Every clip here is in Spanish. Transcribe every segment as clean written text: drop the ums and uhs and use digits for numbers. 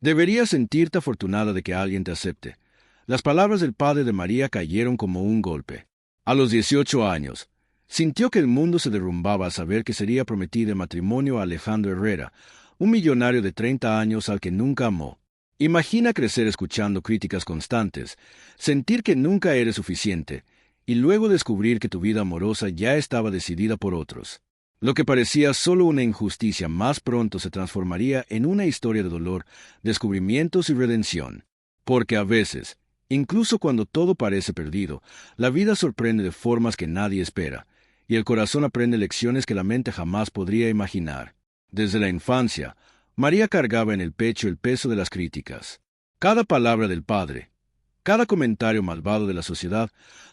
Deberías sentirte afortunada de que alguien te acepte. Las palabras del padre de María cayeron como un golpe. A los 18 años, sintió que el mundo se derrumbaba al saber que sería prometida en matrimonio a Alejandro Herrera, un millonario de 30 años al que nunca amó. Imagina crecer escuchando críticas constantes, sentir que nunca eres suficiente, y luego descubrir que tu vida amorosa ya estaba decidida por otros. Lo que parecía solo una injusticia más pronto se transformaría en una historia de dolor, descubrimientos y redención. Porque a veces, incluso cuando todo parece perdido, la vida sorprende de formas que nadie espera, y el corazón aprende lecciones que la mente jamás podría imaginar. Desde la infancia, María cargaba en el pecho el peso de las críticas. Cada palabra del padre, cada comentario malvado de la sociedad,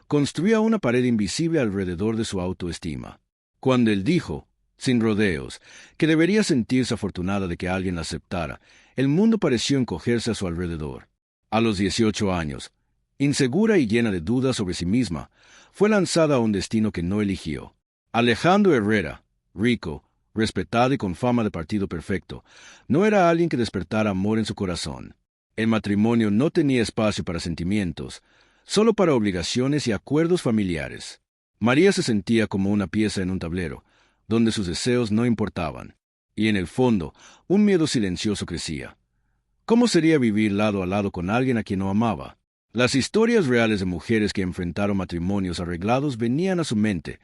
construía una pared invisible alrededor de su autoestima. Cuando él dijo, sin rodeos, que debería sentirse afortunada de que alguien la aceptara, el mundo pareció encogerse a su alrededor. A los 18 años, insegura y llena de dudas sobre sí misma, fue lanzada a un destino que no eligió. Alejandro Herrera, rico, respetado y con fama de partido perfecto, no era alguien que despertara amor en su corazón. El matrimonio no tenía espacio para sentimientos, solo para obligaciones y acuerdos familiares. María se sentía como una pieza en un tablero, donde sus deseos no importaban, y en el fondo, un miedo silencioso crecía. ¿Cómo sería vivir lado a lado con alguien a quien no amaba? Las historias reales de mujeres que enfrentaron matrimonios arreglados venían a su mente,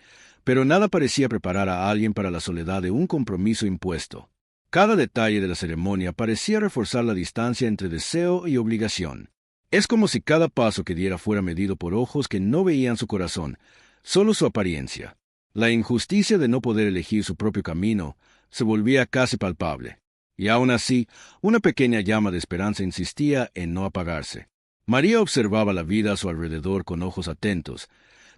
pero nada parecía preparar a alguien para la soledad de un compromiso impuesto. Cada detalle de la ceremonia parecía reforzar la distancia entre deseo y obligación. Es como si cada paso que diera fuera medido por ojos que no veían su corazón, solo su apariencia. La injusticia de no poder elegir su propio camino se volvía casi palpable. Y aún así, una pequeña llama de esperanza insistía en no apagarse. María observaba la vida a su alrededor con ojos atentos,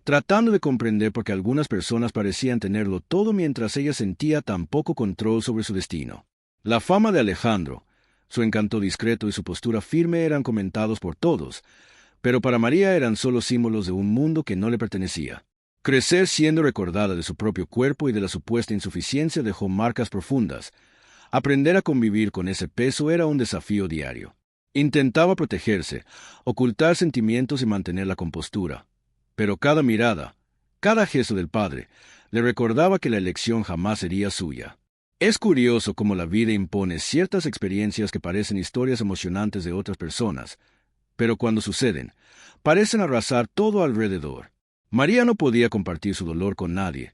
tratando de comprender por qué algunas personas parecían tenerlo todo mientras ella sentía tan poco control sobre su destino. La fama de Alejandro, su encanto discreto y su postura firme eran comentados por todos, pero para María eran solo símbolos de un mundo que no le pertenecía. Crecer siendo recordada de su propio cuerpo y de la supuesta insuficiencia dejó marcas profundas. Aprender a convivir con ese peso era un desafío diario. Intentaba protegerse, ocultar sentimientos y mantener la compostura. Pero cada mirada, cada gesto del padre, le recordaba que la elección jamás sería suya. Es curioso cómo la vida impone ciertas experiencias que parecen historias emocionantes de otras personas, pero cuando suceden, parecen arrasar todo alrededor. María no podía compartir su dolor con nadie.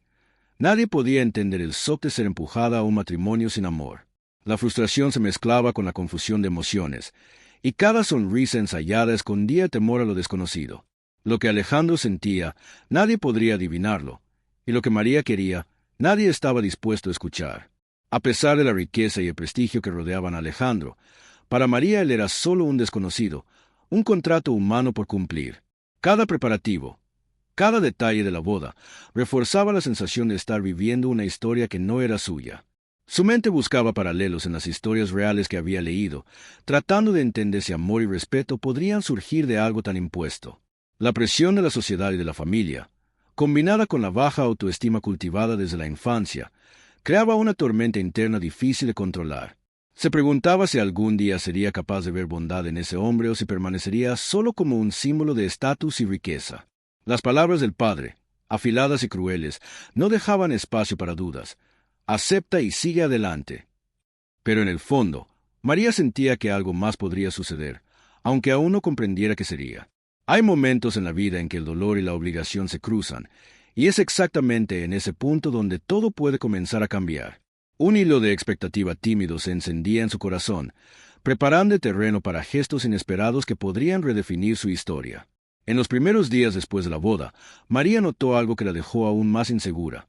Nadie podía entender el shock de ser empujada a un matrimonio sin amor. La frustración se mezclaba con la confusión de emociones, y cada sonrisa ensayada escondía temor a lo desconocido. Lo que Alejandro sentía, nadie podría adivinarlo, y lo que María quería, nadie estaba dispuesto a escuchar. A pesar de la riqueza y el prestigio que rodeaban a Alejandro, para María él era solo un desconocido, un contrato humano por cumplir. Cada preparativo, cada detalle de la boda, reforzaba la sensación de estar viviendo una historia que no era suya. Su mente buscaba paralelos en las historias reales que había leído, tratando de entender si amor y respeto podrían surgir de algo tan impuesto. La presión de la sociedad y de la familia, combinada con la baja autoestima cultivada desde la infancia, creaba una tormenta interna difícil de controlar. Se preguntaba si algún día sería capaz de ver bondad en ese hombre o si permanecería solo como un símbolo de estatus y riqueza. Las palabras del padre, afiladas y crueles, no dejaban espacio para dudas. Acepta y sigue adelante. Pero en el fondo, María sentía que algo más podría suceder, aunque aún no comprendiera qué sería. Hay momentos en la vida en que el dolor y la obligación se cruzan, y es exactamente en ese punto donde todo puede comenzar a cambiar. Un hilo de expectativa tímido se encendía en su corazón, preparando el terreno para gestos inesperados que podrían redefinir su historia. En los primeros días después de la boda, María notó algo que la dejó aún más insegura.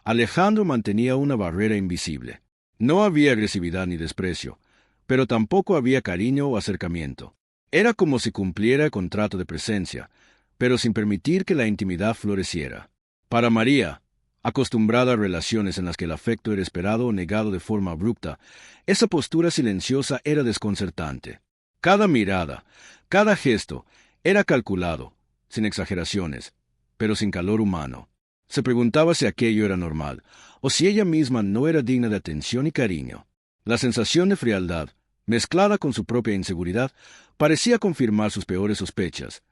Alejandro mantenía una barrera invisible. No había agresividad ni desprecio, pero tampoco había cariño o acercamiento. Era como si cumpliera el contrato de presencia, pero sin permitir que la intimidad floreciera. Para María, acostumbrada a relaciones en las que el afecto era esperado o negado de forma abrupta, esa postura silenciosa era desconcertante. Cada mirada, cada gesto, era calculado, sin exageraciones, pero sin calor humano. Se preguntaba si aquello era normal, o si ella misma no era digna de atención y cariño. La sensación de frialdad, mezclada con su propia inseguridad, parecía confirmar sus peores sospechas.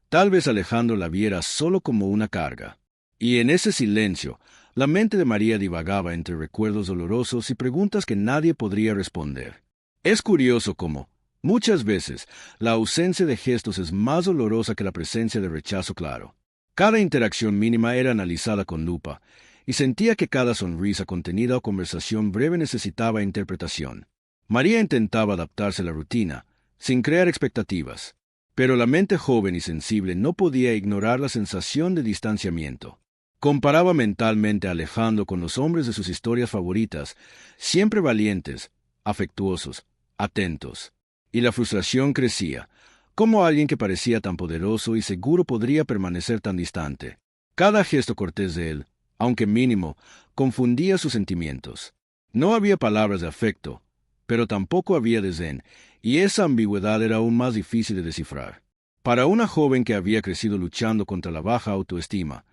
Tal vez Alejandro la viera solo como una carga. Y en ese silencio, la mente de María divagaba entre recuerdos dolorosos y preguntas que nadie podría responder. Es curioso cómo, muchas veces, la ausencia de gestos es más dolorosa que la presencia de rechazo claro. Cada interacción mínima era analizada con lupa, y sentía que cada sonrisa contenida o conversación breve necesitaba interpretación. María intentaba adaptarse a la rutina, sin crear expectativas, pero la mente joven y sensible no podía ignorar la sensación de distanciamiento. Comparaba mentalmente a Alejandro con los hombres de sus historias favoritas, siempre valientes, afectuosos, atentos. Y la frustración crecía. ¿Cómo alguien que parecía tan poderoso y seguro podría permanecer tan distante? Cada gesto cortés de él, aunque mínimo, confundía sus sentimientos. No había palabras de afecto, pero tampoco había desdén, y esa ambigüedad era aún más difícil de descifrar. Para una joven que había crecido luchando contra la baja autoestima,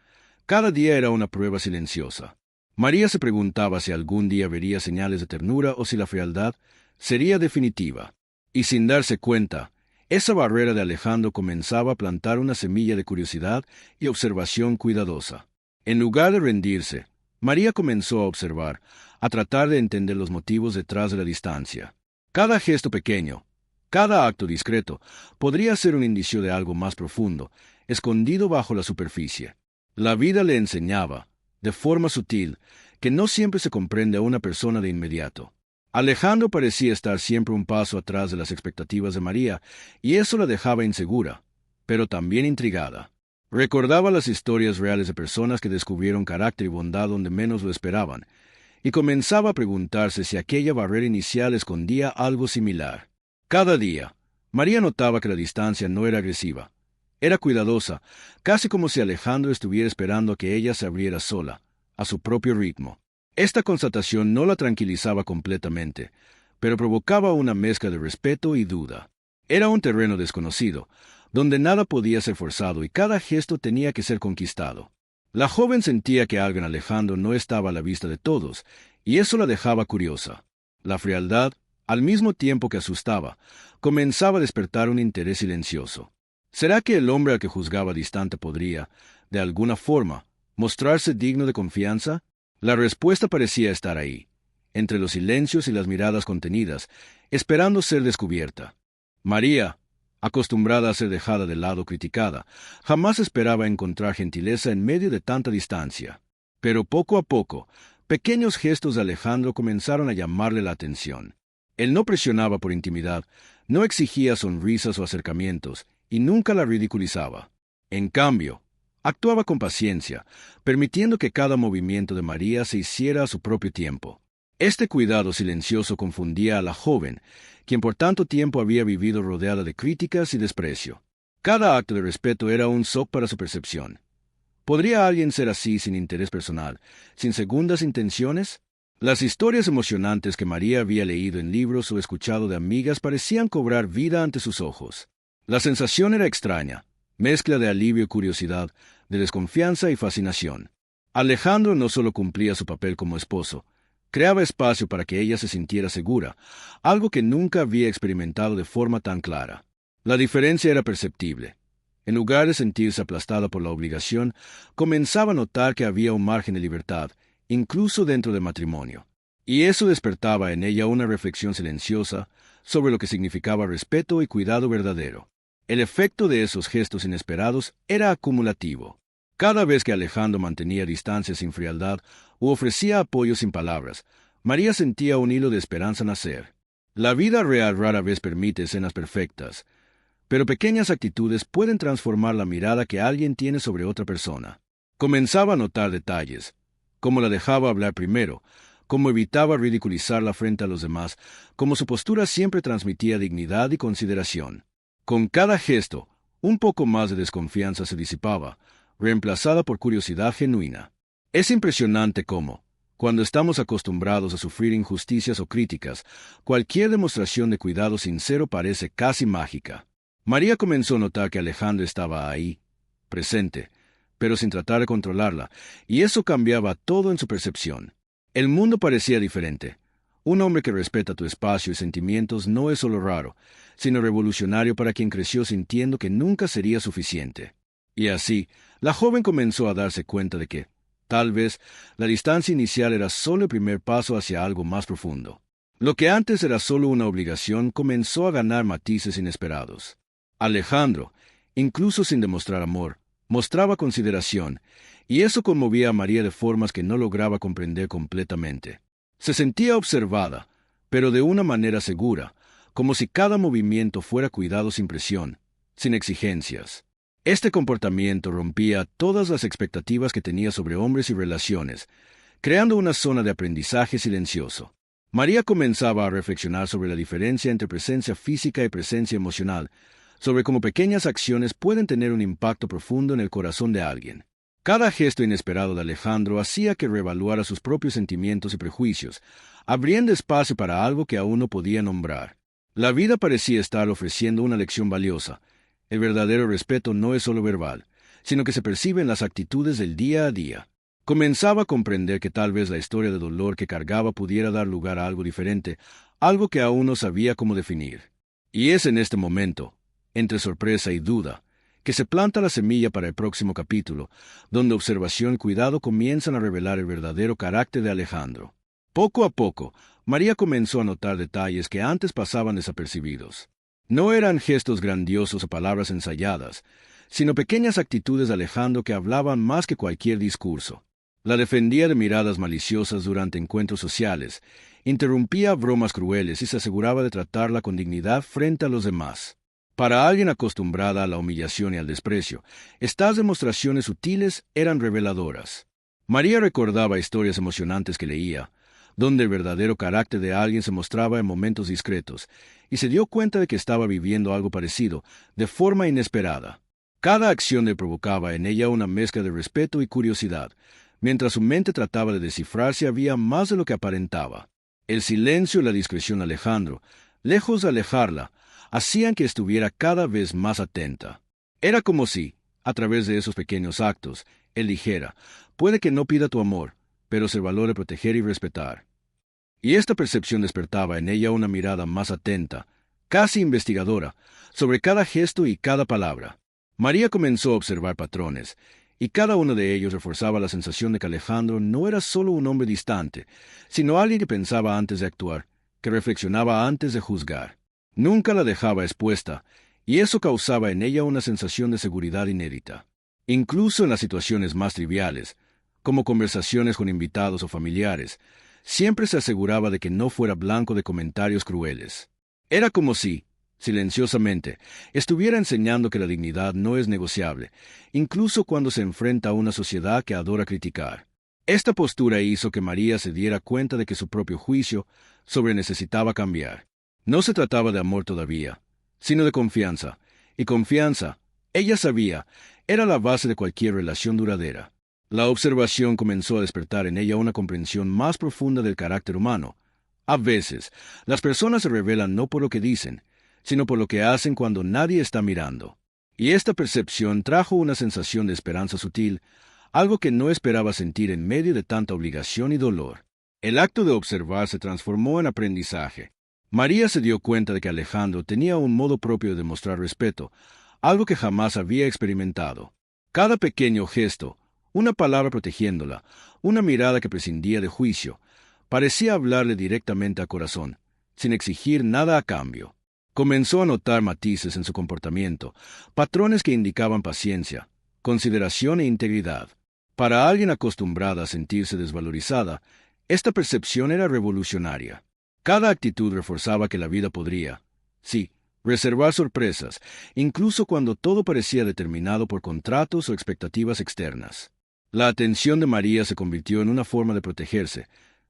cada día era una prueba silenciosa. María se preguntaba si algún día vería señales de ternura o si la frialdad sería definitiva. Y sin darse cuenta, esa barrera de Alejandro comenzaba a plantar una semilla de curiosidad y observación cuidadosa. En lugar de rendirse, María comenzó a observar, a tratar de entender los motivos detrás de la distancia. Cada gesto pequeño, cada acto discreto, podría ser un indicio de algo más profundo, escondido bajo la superficie. La vida le enseñaba, de forma sutil, que no siempre se comprende a una persona de inmediato. Alejandro parecía estar siempre un paso atrás de las expectativas de María, y eso la dejaba insegura, pero también intrigada. Recordaba las historias reales de personas que descubrieron carácter y bondad donde menos lo esperaban, y comenzaba a preguntarse si aquella barrera inicial escondía algo similar. Cada día, María notaba que la distancia no era agresiva. Era cuidadosa, casi como si Alejandro estuviera esperando a que ella se abriera sola, a su propio ritmo. Esta constatación no la tranquilizaba completamente, pero provocaba una mezcla de respeto y duda. Era un terreno desconocido, donde nada podía ser forzado y cada gesto tenía que ser conquistado. La joven sentía que algo en Alejandro no estaba a la vista de todos, y eso la dejaba curiosa. La frialdad, al mismo tiempo que asustaba, comenzaba a despertar un interés silencioso. ¿Será que el hombre al que juzgaba distante podría, de alguna forma, mostrarse digno de confianza? La respuesta parecía estar ahí, entre los silencios y las miradas contenidas, esperando ser descubierta. María, acostumbrada a ser dejada de lado criticada, jamás esperaba encontrar gentileza en medio de tanta distancia. Pero poco a poco, pequeños gestos de Alejandro comenzaron a llamarle la atención. Él no presionaba por intimidad, no exigía sonrisas o acercamientos, y nunca la ridiculizaba. En cambio, actuaba con paciencia, permitiendo que cada movimiento de María se hiciera a su propio tiempo. Este cuidado silencioso confundía a la joven, quien por tanto tiempo había vivido rodeada de críticas y desprecio. Cada acto de respeto era un shock para su percepción. ¿Podría alguien ser así sin interés personal, sin segundas intenciones? Las historias emocionantes que María había leído en libros o escuchado de amigas parecían cobrar vida ante sus ojos. La sensación era extraña, mezcla de alivio y curiosidad, de desconfianza y fascinación. Alejandro no solo cumplía su papel como esposo, creaba espacio para que ella se sintiera segura, algo que nunca había experimentado de forma tan clara. La diferencia era perceptible. En lugar de sentirse aplastada por la obligación, comenzaba a notar que había un margen de libertad, incluso dentro del matrimonio. Y eso despertaba en ella una reflexión silenciosa sobre lo que significaba respeto y cuidado verdadero. El efecto de esos gestos inesperados era acumulativo. Cada vez que Alejandro mantenía distancia sin frialdad o ofrecía apoyo sin palabras, María sentía un hilo de esperanza nacer. La vida real rara vez permite escenas perfectas, pero pequeñas actitudes pueden transformar la mirada que alguien tiene sobre otra persona. Comenzaba a notar detalles, cómo la dejaba hablar primero, cómo evitaba ridiculizarla frente a los demás, cómo su postura siempre transmitía dignidad y consideración. Con cada gesto, un poco más de desconfianza se disipaba, reemplazada por curiosidad genuina. Es impresionante cómo, cuando estamos acostumbrados a sufrir injusticias o críticas, cualquier demostración de cuidado sincero parece casi mágica. María comenzó a notar que Alejandro estaba ahí, presente, pero sin tratar de controlarla, y eso cambiaba todo en su percepción. El mundo parecía diferente, Un hombre que respeta tu espacio y sentimientos no es solo raro, sino revolucionario para quien creció sintiendo que nunca sería suficiente. Y así, la joven comenzó a darse cuenta de que, tal vez, la distancia inicial era solo el primer paso hacia algo más profundo. Lo que antes era solo una obligación comenzó a ganar matices inesperados. Alejandro, incluso sin demostrar amor, mostraba consideración, y eso conmovía a María de formas que no lograba comprender completamente. Se sentía observada, pero de una manera segura, como si cada movimiento fuera cuidado sin presión, sin exigencias. Este comportamiento rompía todas las expectativas que tenía sobre hombres y relaciones, creando una zona de aprendizaje silencioso. María comenzaba a reflexionar sobre la diferencia entre presencia física y presencia emocional, sobre cómo pequeñas acciones pueden tener un impacto profundo en el corazón de alguien. Cada gesto inesperado de Alejandro hacía que reevaluara sus propios sentimientos y prejuicios, abriendo espacio para algo que aún no podía nombrar. La vida parecía estar ofreciendo una lección valiosa. El verdadero respeto no es solo verbal, sino que se percibe en las actitudes del día a día. Comenzaba a comprender que tal vez la historia de dolor que cargaba pudiera dar lugar a algo diferente, algo que aún no sabía cómo definir. Y es en este momento, entre sorpresa y duda, que se planta la semilla para el próximo capítulo, donde observación y cuidado comienzan a revelar el verdadero carácter de Alejandro. Poco a poco, María comenzó a notar detalles que antes pasaban desapercibidos. No eran gestos grandiosos o palabras ensayadas, sino pequeñas actitudes de Alejandro que hablaban más que cualquier discurso. La defendía de miradas maliciosas durante encuentros sociales, interrumpía bromas crueles y se aseguraba de tratarla con dignidad frente a los demás. Para alguien acostumbrada a la humillación y al desprecio, estas demostraciones sutiles eran reveladoras. María recordaba historias emocionantes que leía, donde el verdadero carácter de alguien se mostraba en momentos discretos, y se dio cuenta de que estaba viviendo algo parecido, de forma inesperada. Cada acción le provocaba en ella una mezcla de respeto y curiosidad, mientras su mente trataba de descifrar si había más de lo que aparentaba. El silencio y la discreción de Alejandro, lejos de alejarla, hacían que estuviera cada vez más atenta. Era como si, a través de esos pequeños actos, él dijera, puede que no pida tu amor, pero se valore proteger y respetar. Y esta percepción despertaba en ella una mirada más atenta, casi investigadora, sobre cada gesto y cada palabra. María comenzó a observar patrones, y cada uno de ellos reforzaba la sensación de que Alejandro no era solo un hombre distante, sino alguien que pensaba antes de actuar, que reflexionaba antes de juzgar. Nunca la dejaba expuesta, y eso causaba en ella una sensación de seguridad inédita. Incluso en las situaciones más triviales, como conversaciones con invitados o familiares, siempre se aseguraba de que no fuera blanco de comentarios crueles. Era como si, silenciosamente, estuviera enseñando que la dignidad no es negociable, incluso cuando se enfrenta a una sociedad que adora criticar. Esta postura hizo que María se diera cuenta de que su propio juicio sobre necesitaba cambiar. No se trataba de amor todavía, sino de confianza, y confianza, ella sabía, era la base de cualquier relación duradera. La observación comenzó a despertar en ella una comprensión más profunda del carácter humano. A veces, las personas se revelan no por lo que dicen, sino por lo que hacen cuando nadie está mirando. Y esta percepción trajo una sensación de esperanza sutil, algo que no esperaba sentir en medio de tanta obligación y dolor. El acto de observar se transformó en aprendizaje. María se dio cuenta de que Alejandro tenía un modo propio de demostrar respeto, algo que jamás había experimentado. Cada pequeño gesto, una palabra protegiéndola, una mirada que prescindía de juicio, parecía hablarle directamente al corazón, sin exigir nada a cambio. Comenzó a notar matices en su comportamiento, patrones que indicaban paciencia, consideración e integridad. Para alguien acostumbrada a sentirse desvalorizada, esta percepción era revolucionaria. Cada actitud reforzaba que la vida podría, sí, reservar sorpresas, incluso cuando todo parecía determinado por contratos o expectativas externas. La atención de María se convirtió en una forma de protegerse,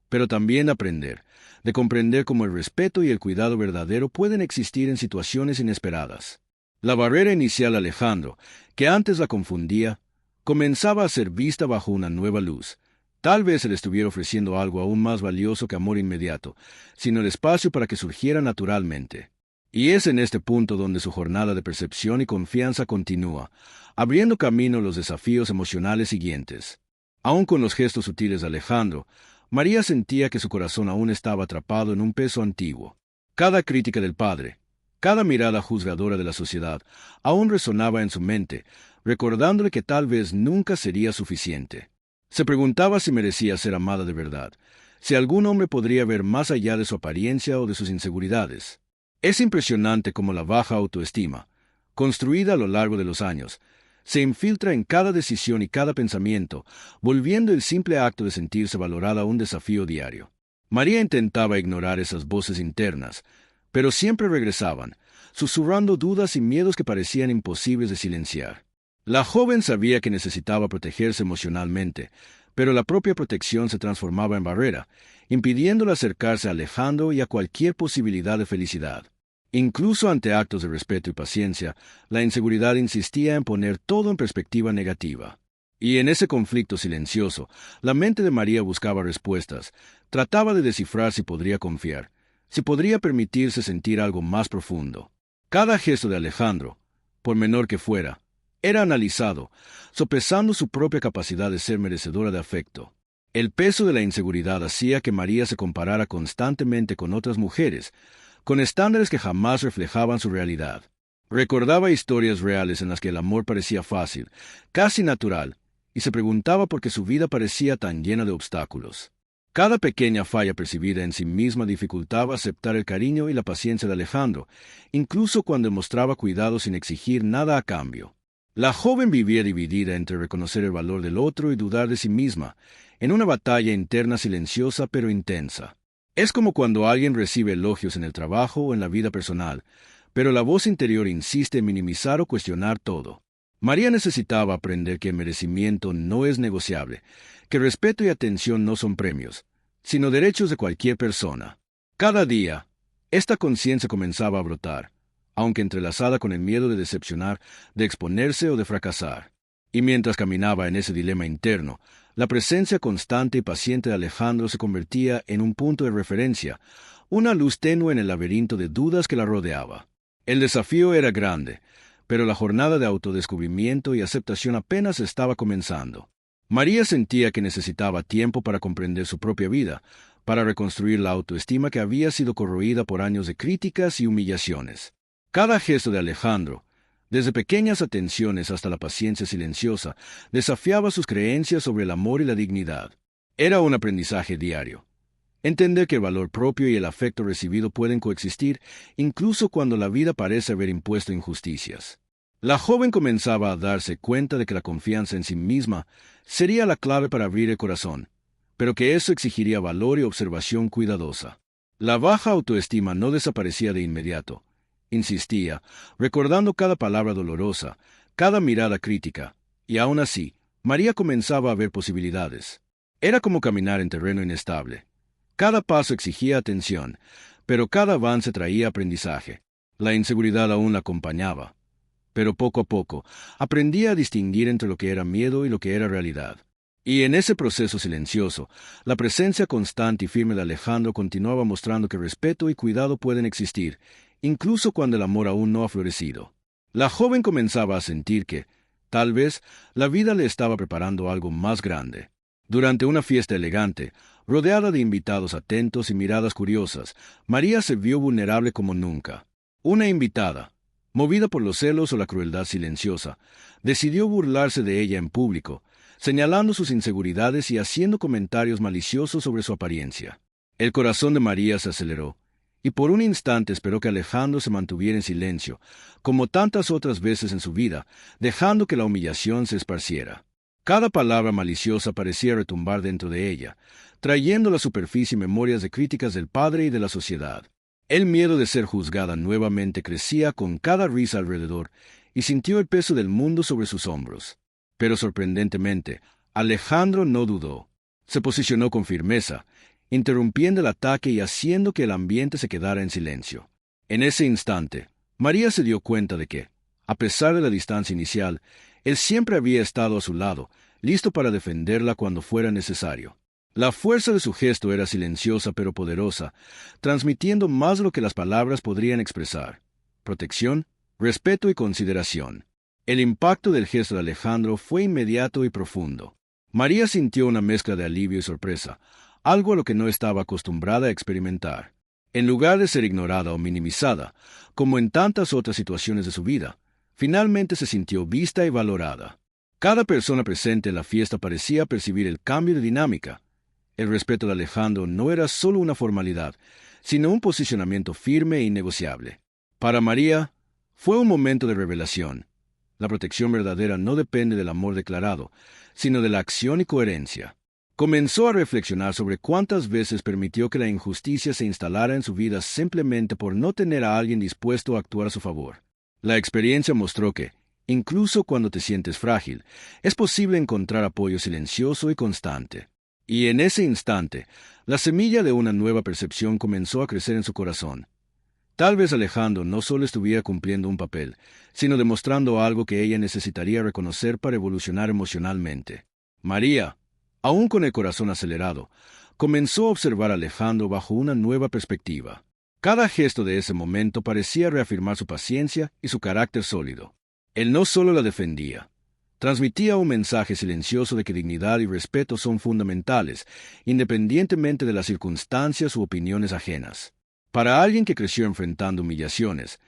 pero también de aprender, de comprender cómo el respeto y el cuidado verdadero pueden existir en situaciones inesperadas. La barrera inicial de Alejandro, que antes la confundía, comenzaba a ser vista bajo una nueva luz. Tal vez él estuviera ofreciendo algo aún más valioso que amor inmediato, sino el espacio para que surgiera naturalmente. Y es en este punto donde su jornada de percepción y confianza continúa, abriendo camino a los desafíos emocionales siguientes. Aun con los gestos sutiles de Alejandro, María sentía que su corazón aún estaba atrapado en un peso antiguo. Cada crítica del padre, cada mirada juzgadora de la sociedad, aún resonaba en su mente, recordándole que tal vez nunca sería suficiente. Se preguntaba si merecía ser amada de verdad, si algún hombre podría ver más allá de su apariencia o de sus inseguridades. Es impresionante cómo la baja autoestima, construida a lo largo de los años, se infiltra en cada decisión y cada pensamiento, volviendo el simple acto de sentirse valorada un desafío diario. María intentaba ignorar esas voces internas, pero siempre regresaban, susurrando dudas y miedos que parecían imposibles de silenciar. La joven sabía que necesitaba protegerse emocionalmente, pero la propia protección se transformaba en barrera, impidiéndola acercarse a Alejandro y a cualquier posibilidad de felicidad. Incluso ante actos de respeto y paciencia, la inseguridad insistía en poner todo en perspectiva negativa. Y en ese conflicto silencioso, la mente de María buscaba respuestas, trataba de descifrar si podría confiar, si podría permitirse sentir algo más profundo. Cada gesto de Alejandro, por menor que fuera, era analizado, sopesando su propia capacidad de ser merecedora de afecto. El peso de la inseguridad hacía que María se comparara constantemente con otras mujeres, con estándares que jamás reflejaban su realidad. Recordaba historias reales en las que el amor parecía fácil, casi natural, y se preguntaba por qué su vida parecía tan llena de obstáculos. Cada pequeña falla percibida en sí misma dificultaba aceptar el cariño y la paciencia de Alejandro, incluso cuando mostraba cuidado sin exigir nada a cambio. La joven vivía dividida entre reconocer el valor del otro y dudar de sí misma, en una batalla interna silenciosa pero intensa. Es como cuando alguien recibe elogios en el trabajo o en la vida personal, pero la voz interior insiste en minimizar o cuestionar todo. María necesitaba aprender que el merecimiento no es negociable, que respeto y atención no son premios, sino derechos de cualquier persona. Cada día, esta conciencia comenzaba a brotar, aunque entrelazada con el miedo de decepcionar, de exponerse o de fracasar. Y mientras caminaba en ese dilema interno, la presencia constante y paciente de Alejandro se convertía en un punto de referencia, una luz tenue en el laberinto de dudas que la rodeaba. El desafío era grande, pero la jornada de autodescubrimiento y aceptación apenas estaba comenzando. María sentía que necesitaba tiempo para comprender su propia vida, para reconstruir la autoestima que había sido corroída por años de críticas y humillaciones. Cada gesto de Alejandro, desde pequeñas atenciones hasta la paciencia silenciosa, desafiaba sus creencias sobre el amor y la dignidad. Era un aprendizaje diario. Entender que el valor propio y el afecto recibido pueden coexistir, incluso cuando la vida parece haber impuesto injusticias. La joven comenzaba a darse cuenta de que la confianza en sí misma sería la clave para abrir el corazón, pero que eso exigiría valor y observación cuidadosa. La baja autoestima no desaparecía de inmediato. Insistía, recordando cada palabra dolorosa, cada mirada crítica, y aún así, María comenzaba a ver posibilidades. Era como caminar en terreno inestable. Cada paso exigía atención, pero cada avance traía aprendizaje. La inseguridad aún la acompañaba, pero poco a poco aprendía a distinguir entre lo que era miedo y lo que era realidad. Y en ese proceso silencioso, la presencia constante y firme de Alejandro continuaba mostrando que respeto y cuidado pueden existir, incluso cuando el amor aún no ha florecido. La joven comenzaba a sentir que, tal vez, la vida le estaba preparando algo más grande. Durante una fiesta elegante, rodeada de invitados atentos y miradas curiosas, María se vio vulnerable como nunca. Una invitada, movida por los celos o la crueldad silenciosa, decidió burlarse de ella en público, señalando sus inseguridades y haciendo comentarios maliciosos sobre su apariencia. El corazón de María se aceleró, y por un instante esperó que Alejandro se mantuviera en silencio, como tantas otras veces en su vida, dejando que la humillación se esparciera. Cada palabra maliciosa parecía retumbar dentro de ella, trayendo a la superficie memorias de críticas del padre y de la sociedad. El miedo de ser juzgada nuevamente crecía con cada risa alrededor, y sintió el peso del mundo sobre sus hombros. Pero sorprendentemente, Alejandro no dudó. Se posicionó con firmeza, interrumpiendo el ataque y haciendo que el ambiente se quedara en silencio. En ese instante, María se dio cuenta de que, a pesar de la distancia inicial, él siempre había estado a su lado, listo para defenderla cuando fuera necesario. La fuerza de su gesto era silenciosa pero poderosa, transmitiendo más de lo que las palabras podrían expresar: protección, respeto y consideración. El impacto del gesto de Alejandro fue inmediato y profundo. María sintió una mezcla de alivio y sorpresa, algo a lo que no estaba acostumbrada a experimentar. En lugar de ser ignorada o minimizada, como en tantas otras situaciones de su vida, finalmente se sintió vista y valorada. Cada persona presente en la fiesta parecía percibir el cambio de dinámica. El respeto de Alejandro no era solo una formalidad, sino un posicionamiento firme e innegociable. Para María, fue un momento de revelación. La protección verdadera no depende del amor declarado, sino de la acción y coherencia. Comenzó a reflexionar sobre cuántas veces permitió que la injusticia se instalara en su vida simplemente por no tener a alguien dispuesto a actuar a su favor. La experiencia mostró que, incluso cuando te sientes frágil, es posible encontrar apoyo silencioso y constante. Y en ese instante, la semilla de una nueva percepción comenzó a crecer en su corazón. Tal vez Alejandro no solo estuviera cumpliendo un papel, sino demostrando algo que ella necesitaría reconocer para evolucionar emocionalmente. María, aún con el corazón acelerado, comenzó a observar a Alejandro bajo una nueva perspectiva. Cada gesto de ese momento parecía reafirmar su paciencia y su carácter sólido. Él no solo la defendía, transmitía un mensaje silencioso de que dignidad y respeto son fundamentales, independientemente de las circunstancias u opiniones ajenas. Para alguien que creció enfrentando humillaciones,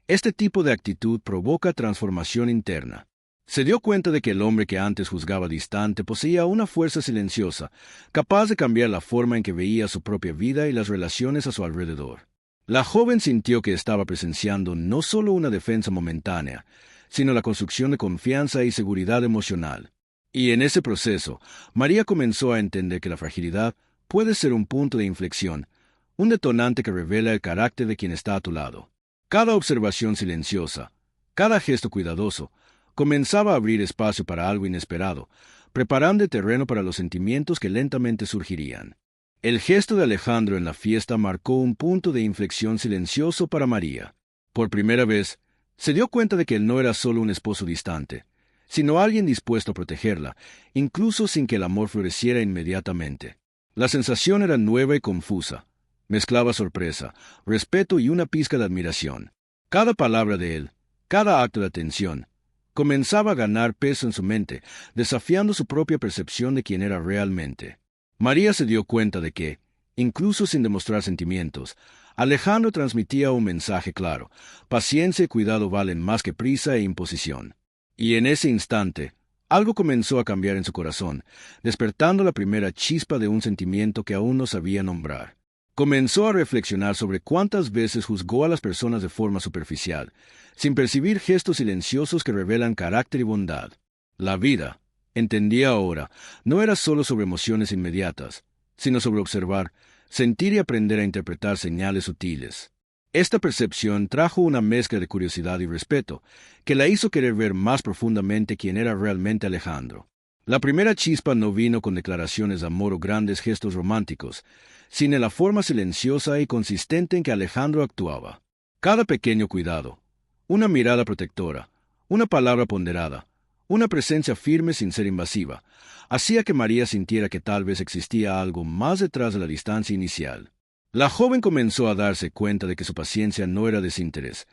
este tipo de actitud provoca transformación interna. Se dio cuenta de que el hombre que antes juzgaba distante poseía una fuerza silenciosa, capaz de cambiar la forma en que veía su propia vida y las relaciones a su alrededor. La joven sintió que estaba presenciando no solo una defensa momentánea, sino la construcción de confianza y seguridad emocional. Y en ese proceso, María comenzó a entender que la fragilidad puede ser un punto de inflexión, un detonante que revela el carácter de quien está a tu lado. Cada observación silenciosa, cada gesto cuidadoso, comenzaba a abrir espacio para algo inesperado, preparando el terreno para los sentimientos que lentamente surgirían. El gesto de Alejandro en la fiesta marcó un punto de inflexión silencioso para María. Por primera vez, se dio cuenta de que él no era solo un esposo distante, sino alguien dispuesto a protegerla, incluso sin que el amor floreciera inmediatamente. La sensación era nueva y confusa. Mezclaba sorpresa, respeto y una pizca de admiración. Cada palabra de él, cada acto de atención, comenzaba a ganar peso en su mente, desafiando su propia percepción de quién era realmente. María se dio cuenta de que, incluso sin demostrar sentimientos, Alejandro transmitía un mensaje claro: paciencia y cuidado valen más que prisa e imposición. Y en ese instante, algo comenzó a cambiar en su corazón, despertando la primera chispa de un sentimiento que aún no sabía nombrar. Comenzó a reflexionar sobre cuántas veces juzgó a las personas de forma superficial, sin percibir gestos silenciosos que revelan carácter y bondad. La vida, entendía ahora, no era solo sobre emociones inmediatas, sino sobre observar, sentir y aprender a interpretar señales sutiles. Esta percepción trajo una mezcla de curiosidad y respeto, que la hizo querer ver más profundamente quién era realmente Alejandro. La primera chispa no vino con declaraciones de amor o grandes gestos románticos, sino en la forma silenciosa y consistente en que Alejandro actuaba. Cada pequeño cuidado, una mirada protectora, una palabra ponderada, una presencia firme sin ser invasiva, hacía que María sintiera que tal vez existía algo más detrás de la distancia inicial. La joven comenzó a darse cuenta de que su paciencia no era desinterés,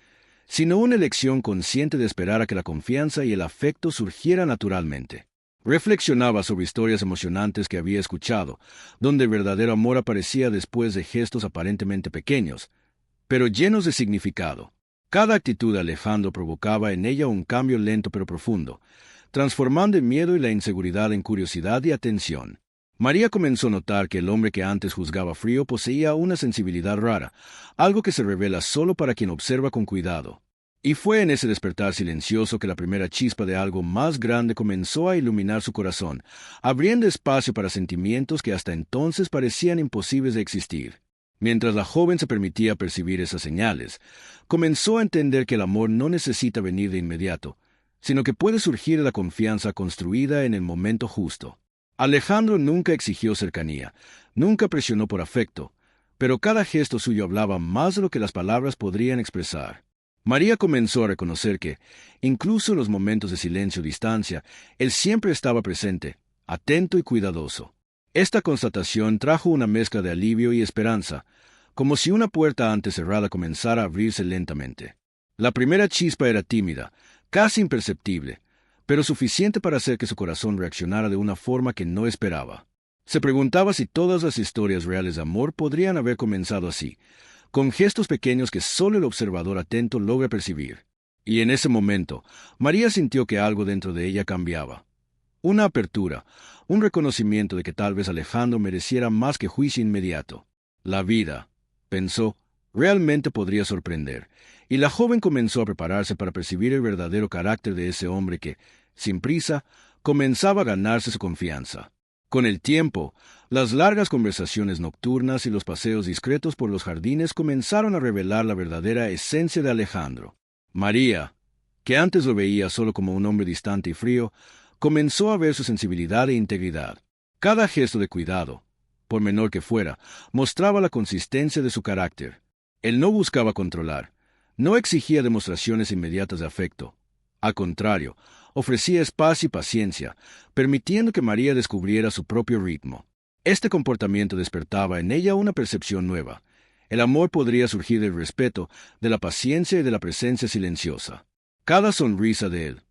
sino una elección consciente de esperar a que la confianza y el afecto surgieran naturalmente. Reflexionaba sobre historias emocionantes que había escuchado, donde el verdadero amor aparecía después de gestos aparentemente pequeños, pero llenos de significado. Cada actitud de Alejandro provocaba en ella un cambio lento pero profundo, transformando el miedo y la inseguridad en curiosidad y atención. María comenzó a notar que el hombre que antes juzgaba frío poseía una sensibilidad rara, algo que se revela solo para quien observa con cuidado. Y fue en ese despertar silencioso que la primera chispa de algo más grande comenzó a iluminar su corazón, abriendo espacio para sentimientos que hasta entonces parecían imposibles de existir. Mientras la joven se permitía percibir esas señales, comenzó a entender que el amor no necesita venir de inmediato, sino que puede surgir de la confianza construida en el momento justo. Alejandro nunca exigió cercanía, nunca presionó por afecto, pero cada gesto suyo hablaba más de lo que las palabras podrían expresar. María comenzó a reconocer que, incluso en los momentos de silencio o distancia, él siempre estaba presente, atento y cuidadoso. Esta constatación trajo una mezcla de alivio y esperanza, como si una puerta antes cerrada comenzara a abrirse lentamente. La primera chispa era tímida, casi imperceptible, pero suficiente para hacer que su corazón reaccionara de una forma que no esperaba. Se preguntaba si todas las historias reales de amor podrían haber comenzado así, con gestos pequeños que solo el observador atento logra percibir. Y en ese momento, María sintió que algo dentro de ella cambiaba. Una apertura, un reconocimiento de que tal vez Alejandro mereciera más que juicio inmediato. La vida, pensó, realmente podría sorprender, y la joven comenzó a prepararse para percibir el verdadero carácter de ese hombre que, sin prisa, comenzaba a ganarse su confianza. Con el tiempo, las largas conversaciones nocturnas y los paseos discretos por los jardines comenzaron a revelar la verdadera esencia de Alejandro. María, que antes lo veía solo como un hombre distante y frío, comenzó a ver su sensibilidad e integridad. Cada gesto de cuidado, por menor que fuera, mostraba la consistencia de su carácter. Él no buscaba controlar, no exigía demostraciones inmediatas de afecto. Al contrario, ofrecía espacio y paciencia, permitiendo que María descubriera su propio ritmo. Este comportamiento despertaba en ella una percepción nueva. El amor podría surgir del respeto, de la paciencia y de la presencia silenciosa. Cada sonrisa de él,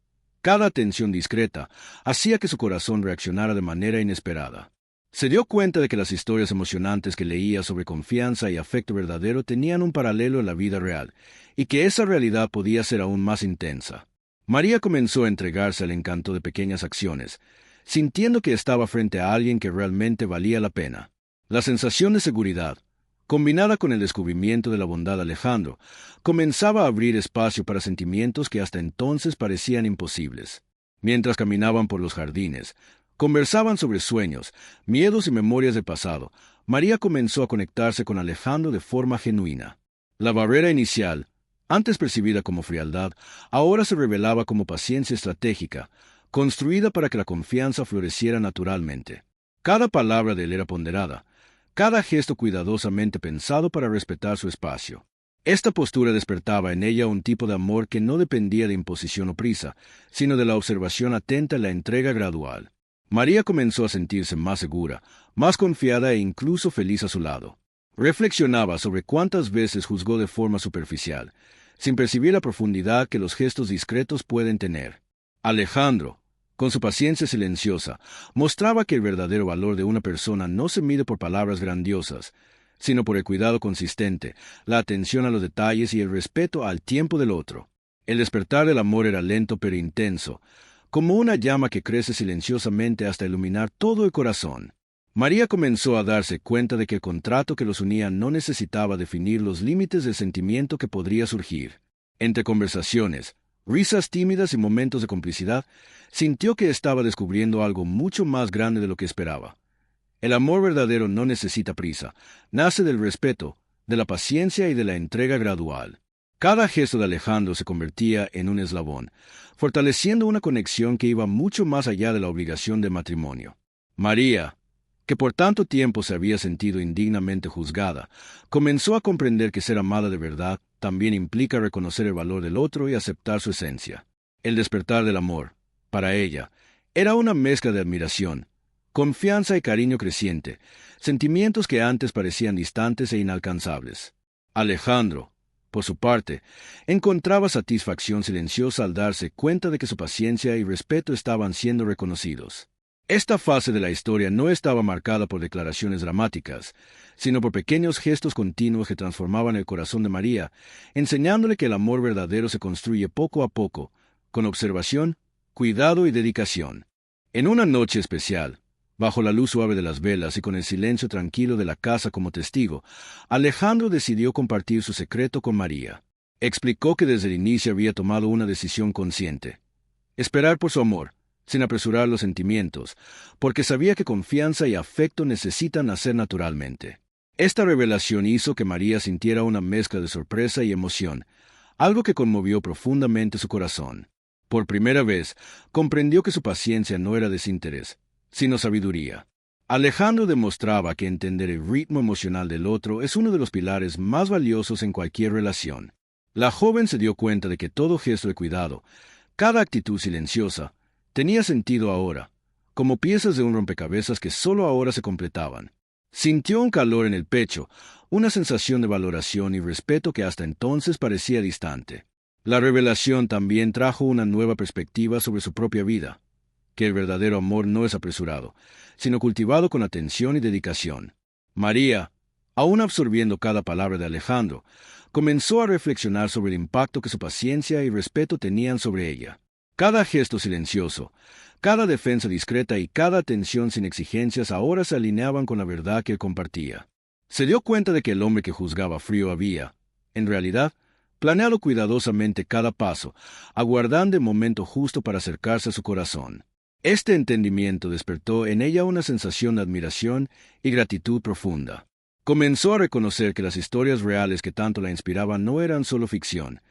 cada atención discreta, hacía que su corazón reaccionara de manera inesperada. Se dio cuenta de que las historias emocionantes que leía sobre confianza y afecto verdadero tenían un paralelo en la vida real, y que esa realidad podía ser aún más intensa. María comenzó a entregarse al encanto de pequeñas acciones, sintiendo que estaba frente a alguien que realmente valía la pena. La sensación de seguridad, combinada con el descubrimiento de la bondad de Alejandro, comenzaba a abrir espacio para sentimientos que hasta entonces parecían imposibles. Mientras caminaban por los jardines, conversaban sobre sueños, miedos y memorias del pasado, María comenzó a conectarse con Alejandro de forma genuina. La barrera inicial, antes percibida como frialdad, ahora se revelaba como paciencia estratégica, construida para que la confianza floreciera naturalmente. Cada palabra de él era ponderada, cada gesto cuidadosamente pensado para respetar su espacio. Esta postura despertaba en ella un tipo de amor que no dependía de imposición o prisa, sino de la observación atenta y la entrega gradual. María comenzó a sentirse más segura, más confiada e incluso feliz a su lado. Reflexionaba sobre cuántas veces juzgó de forma superficial, sin percibir la profundidad que los gestos discretos pueden tener. Alejandro, con su paciencia silenciosa, mostraba que el verdadero valor de una persona no se mide por palabras grandiosas, sino por el cuidado consistente, la atención a los detalles y el respeto al tiempo del otro. El despertar del amor era lento pero intenso, como una llama que crece silenciosamente hasta iluminar todo el corazón. María comenzó a darse cuenta de que el contrato que los unía no necesitaba definir los límites del sentimiento que podría surgir. Entre conversaciones, risas tímidas y momentos de complicidad, sintió que estaba descubriendo algo mucho más grande de lo que esperaba. El amor verdadero no necesita prisa, nace del respeto, de la paciencia y de la entrega gradual. Cada gesto de Alejandro se convertía en un eslabón, fortaleciendo una conexión que iba mucho más allá de la obligación de matrimonio. María, que por tanto tiempo se había sentido indignamente juzgada, comenzó a comprender que ser amada de verdad también implica reconocer el valor del otro y aceptar su esencia. El despertar del amor, para ella, era una mezcla de admiración, confianza y cariño creciente, sentimientos que antes parecían distantes e inalcanzables. Alejandro, por su parte, encontraba satisfacción silenciosa al darse cuenta de que su paciencia y respeto estaban siendo reconocidos. Esta fase de la historia no estaba marcada por declaraciones dramáticas, sino por pequeños gestos continuos que transformaban el corazón de María, enseñándole que el amor verdadero se construye poco a poco, con observación, cuidado y dedicación. En una noche especial, bajo la luz suave de las velas y con el silencio tranquilo de la casa como testigo, Alejandro decidió compartir su secreto con María. Explicó que desde el inicio había tomado una decisión consciente: esperar por su amor, sin apresurar los sentimientos, porque sabía que confianza y afecto necesitan nacer naturalmente. Esta revelación hizo que María sintiera una mezcla de sorpresa y emoción, algo que conmovió profundamente su corazón. Por primera vez, comprendió que su paciencia no era desinterés, sino sabiduría. Alejandro demostraba que entender el ritmo emocional del otro es uno de los pilares más valiosos en cualquier relación. La joven se dio cuenta de que todo gesto de cuidado, cada actitud silenciosa, tenía sentido ahora, como piezas de un rompecabezas que solo ahora se completaban. Sintió un calor en el pecho, una sensación de valoración y respeto que hasta entonces parecía distante. La revelación también trajo una nueva perspectiva sobre su propia vida. que el verdadero amor no es apresurado, sino cultivado con atención y dedicación. María, aún absorbiendo cada palabra de Alejandro, comenzó a reflexionar sobre el impacto que su paciencia y respeto tenían sobre ella. Cada gesto silencioso, cada defensa discreta y cada atención sin exigencias ahora se alineaban con la verdad que él compartía. Se dio cuenta de que el hombre que juzgaba frío había, en realidad, planeado cuidadosamente cada paso, aguardando el momento justo para acercarse a su corazón. Este entendimiento despertó en ella una sensación de admiración y gratitud profunda. Comenzó a reconocer que las historias reales que tanto la inspiraban no eran solo ficción.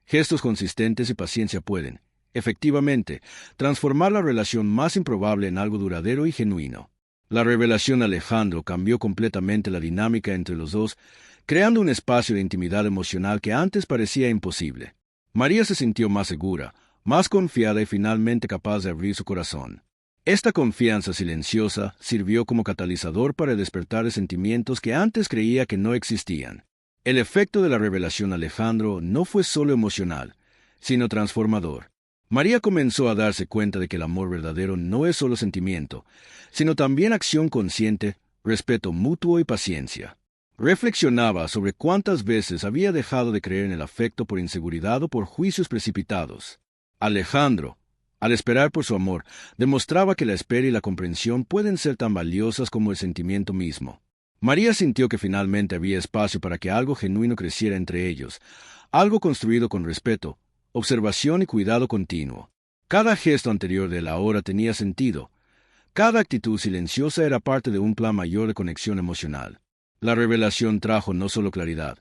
Gestos consistentes y paciencia pueden, efectivamente, transformar la relación más improbable en algo duradero y genuino. La revelación de Alejandro cambió completamente la dinámica entre los dos, creando un espacio de intimidad emocional que antes parecía imposible. María se sintió más segura, más confiada y finalmente capaz de abrir su corazón. Esta confianza silenciosa sirvió como catalizador para despertar sentimientos que antes creía que no existían. El efecto de la revelación de Alejandro no fue solo emocional, sino transformador. María comenzó a darse cuenta de que el amor verdadero no es solo sentimiento, sino también acción consciente, respeto mutuo y paciencia. Reflexionaba sobre cuántas veces había dejado de creer en el afecto por inseguridad o por juicios precipitados. Alejandro, al esperar por su amor, demostraba que la espera y la comprensión pueden ser tan valiosas como el sentimiento mismo. María sintió que finalmente había espacio para que algo genuino creciera entre ellos, algo construido con respeto, observación y cuidado continuo. Cada gesto anterior de él ahora tenía sentido. Cada actitud silenciosa era parte de un plan mayor de conexión emocional. La revelación trajo no solo claridad,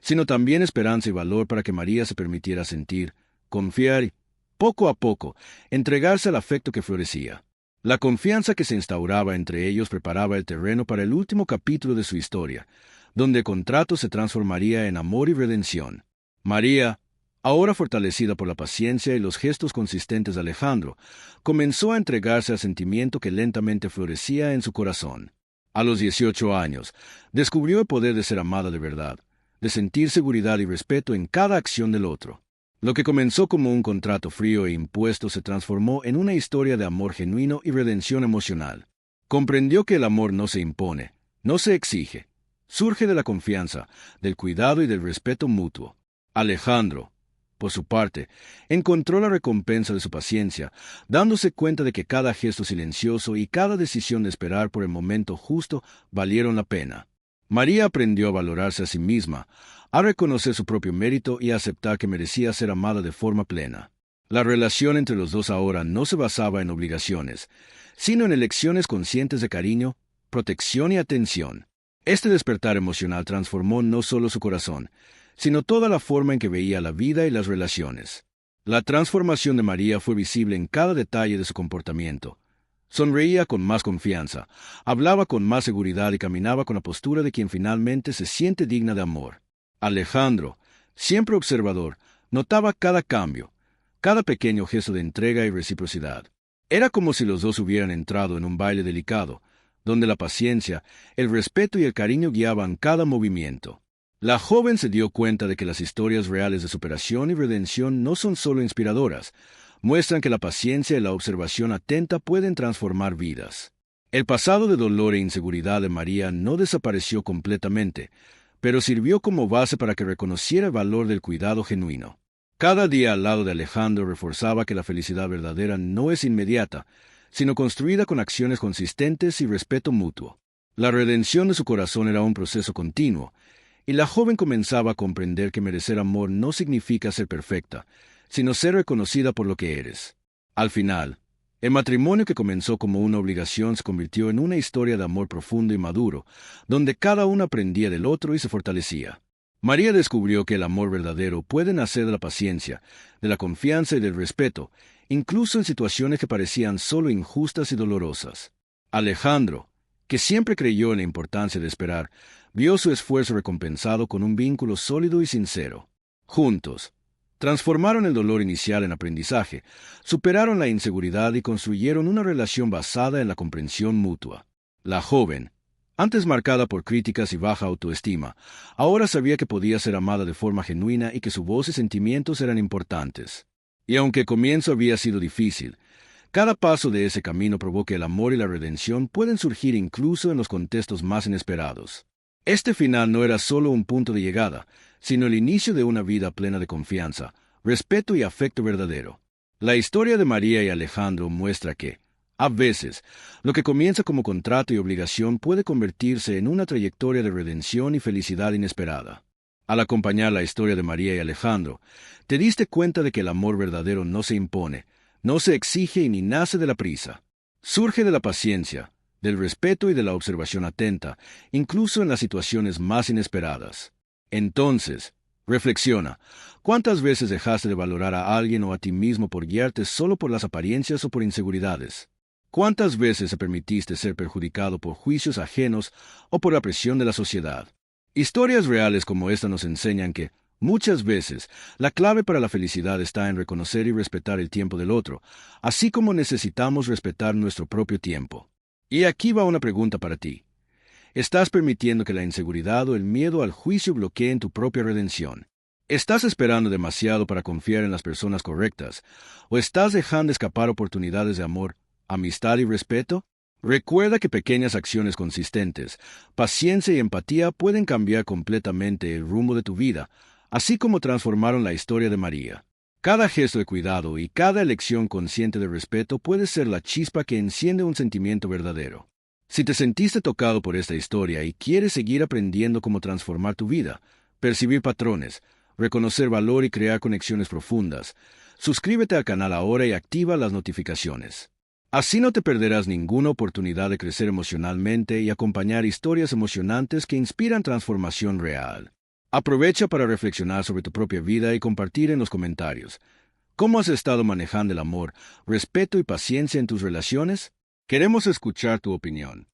sino también esperanza y valor para que María se permitiera sentir, confiar y, poco a poco, entregarse al afecto que florecía. La confianza que se instauraba entre ellos preparaba el terreno para el último capítulo de su historia, donde el contrato se transformaría en amor y redención. María, ahora fortalecida por la paciencia y los gestos consistentes de Alejandro, comenzó a entregarse al sentimiento que lentamente florecía en su corazón. A los 18 años, descubrió el poder de ser amada de verdad, de sentir seguridad y respeto en cada acción del otro. Lo que comenzó como un contrato frío e impuesto se transformó en una historia de amor genuino y redención emocional. Comprendió que el amor no se impone, no se exige. Surge de la confianza, del cuidado y del respeto mutuo. Alejandro, por su parte, encontró la recompensa de su paciencia, dándose cuenta de que cada gesto silencioso y cada decisión de esperar por el momento justo valieron la pena. María aprendió a valorarse a sí misma, a reconocer su propio mérito y a aceptar que merecía ser amada de forma plena. La relación entre los dos ahora no se basaba en obligaciones, sino en elecciones conscientes de cariño, protección y atención. Este despertar emocional transformó no solo su corazón, sino toda la forma en que veía la vida y las relaciones. La transformación de María fue visible en cada detalle de su comportamiento. Sonreía con más confianza, hablaba con más seguridad y caminaba con la postura de quien finalmente se siente digna de amor. Alejandro, siempre observador, notaba cada cambio, cada pequeño gesto de entrega y reciprocidad. Era como si los dos hubieran entrado en un baile delicado, donde la paciencia, el respeto y el cariño guiaban cada movimiento. La joven se dio cuenta de que las historias reales de superación y redención no son solo inspiradoras, muestran que la paciencia y la observación atenta pueden transformar vidas. El pasado de dolor e inseguridad de María no desapareció completamente, pero sirvió como base para que reconociera el valor del cuidado genuino. Cada día al lado de Alejandro reforzaba que la felicidad verdadera no es inmediata, sino construida con acciones consistentes y respeto mutuo. La redención de su corazón era un proceso continuo, y la joven comenzaba a comprender que merecer amor no significa ser perfecta, sino ser reconocida por lo que eres. Al final, el matrimonio que comenzó como una obligación se convirtió en una historia de amor profundo y maduro, donde cada uno aprendía del otro y se fortalecía. María descubrió que el amor verdadero puede nacer de la paciencia, de la confianza y del respeto, incluso en situaciones que parecían solo injustas y dolorosas. Alejandro, que siempre creyó en la importancia de esperar, vio su esfuerzo recompensado con un vínculo sólido y sincero. Juntos, transformaron el dolor inicial en aprendizaje, superaron la inseguridad y construyeron una relación basada en la comprensión mutua. La joven, antes marcada por críticas y baja autoestima, ahora sabía que podía ser amada de forma genuina y que su voz y sentimientos eran importantes. Y aunque el comienzo había sido difícil, Cada paso de ese camino provoca el amor y la redención pueden surgir incluso en los contextos más inesperados. Este final no era solo un punto de llegada, sino el inicio de una vida plena de confianza, respeto y afecto verdadero. La historia de María y Alejandro muestra que, a veces, lo que comienza como contrato y obligación puede convertirse en una trayectoria de redención y felicidad inesperada. Al acompañar la historia de María y Alejandro, te diste cuenta de que el amor verdadero no se impone, no se exige y ni nace de la prisa. Surge de la paciencia, del respeto y de la observación atenta, incluso en las situaciones más inesperadas. Entonces, reflexiona, ¿cuántas veces dejaste de valorar a alguien o a ti mismo por guiarte solo por las apariencias o por inseguridades? ¿Cuántas veces te permitiste ser perjudicado por juicios ajenos o por la presión de la sociedad? Historias reales como esta nos enseñan que, muchas veces, la clave para la felicidad está en reconocer y respetar el tiempo del otro, así como necesitamos respetar nuestro propio tiempo. Y aquí va una pregunta para ti. ¿Estás permitiendo que la inseguridad o el miedo al juicio bloqueen tu propia redención? ¿Estás esperando demasiado para confiar en las personas correctas? ¿O estás dejando escapar oportunidades de amor, amistad y respeto? Recuerda que pequeñas acciones consistentes, paciencia y empatía pueden cambiar completamente el rumbo de tu vida, así como transformaron la historia de María. Cada gesto de cuidado y cada elección consciente de respeto puede ser la chispa que enciende un sentimiento verdadero. Si te sentiste tocado por esta historia y quieres seguir aprendiendo cómo transformar tu vida, percibir patrones, reconocer valor y crear conexiones profundas, suscríbete al canal ahora y activa las notificaciones. Así no te perderás ninguna oportunidad de crecer emocionalmente y acompañar historias emocionantes que inspiran transformación real. Aprovecha para reflexionar sobre tu propia vida y compartir en los comentarios. ¿Cómo has estado manejando el amor, respeto y paciencia en tus relaciones? Queremos escuchar tu opinión.